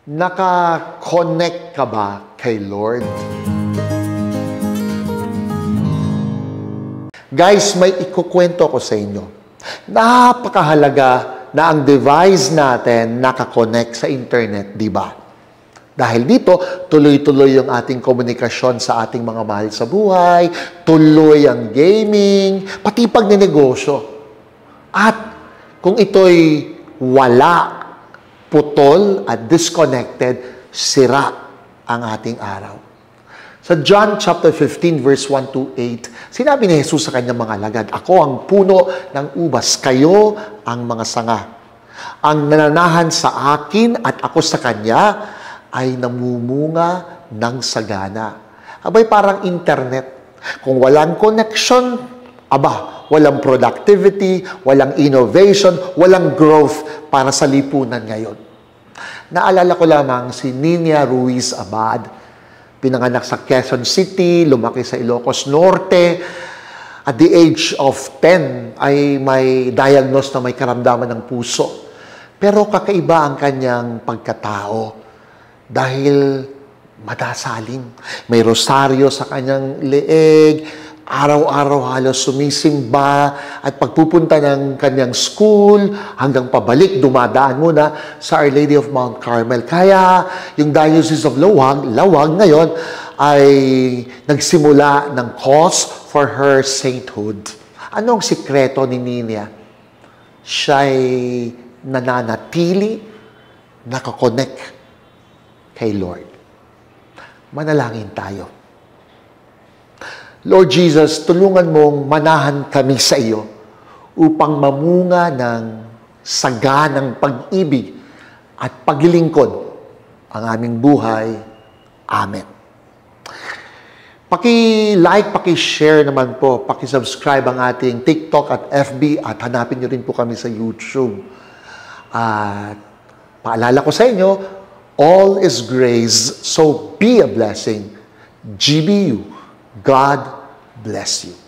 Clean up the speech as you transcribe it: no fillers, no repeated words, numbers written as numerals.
Naka-connect ka ba kay Lord? Guys, may ikukwento ko sa inyo. Napakahalaga na ang device natin naka-connect sa internet, di ba? Dahil dito, tuloy-tuloy yung ating komunikasyon sa ating mga mahal sa buhay, tuloy ang gaming, pati pagnenegosyo. At kung ito'y wala, putol at disconnected, sira ang ating araw. Sa John chapter 15 verse 1 to 8, sinabi ni Jesus sa kanyang mga alagad, "Ako ang puno ng ubas, kayo ang mga sanga. Ang nananahan sa akin at ako sa kanya ay namumunga ng sagana." Abay, parang internet. Kung walang connection, walang productivity, walang innovation, walang growth para sa lipunan ngayon. Naalala ko lamang si Nina Ruiz Abad. Pinanganak sa Quezon City, lumaki sa Ilocos Norte. At the age of 10 ay may diagnose na may karamdaman ng puso. Pero kakaiba ang kanyang pagkatao dahil madasaling. May rosaryo sa kanyang leeg, araw-araw halos sumisimba at pagpupunta ng kanyang school hanggang pabalik, dumadaan muna sa Our Lady of Mount Carmel. Kaya yung Diocese of Lawag ngayon ay nagsimula ng cause for her sainthood. Anong sikreto ni Nina? Siya'y nananatili, nakakonect kay Lord. Manalangin tayo. Lord Jesus, tulungan mong manahan kami sa iyo upang mamunga ng saganang pag-ibig at paglilingkod ang aming buhay. Amen. Paki-like, paki-share naman po, paki-subscribe ang ating TikTok at FB at hanapin nyo rin po kami sa YouTube. At paalala ko sa inyo, all is grace, so be a blessing. GBU. God bless you.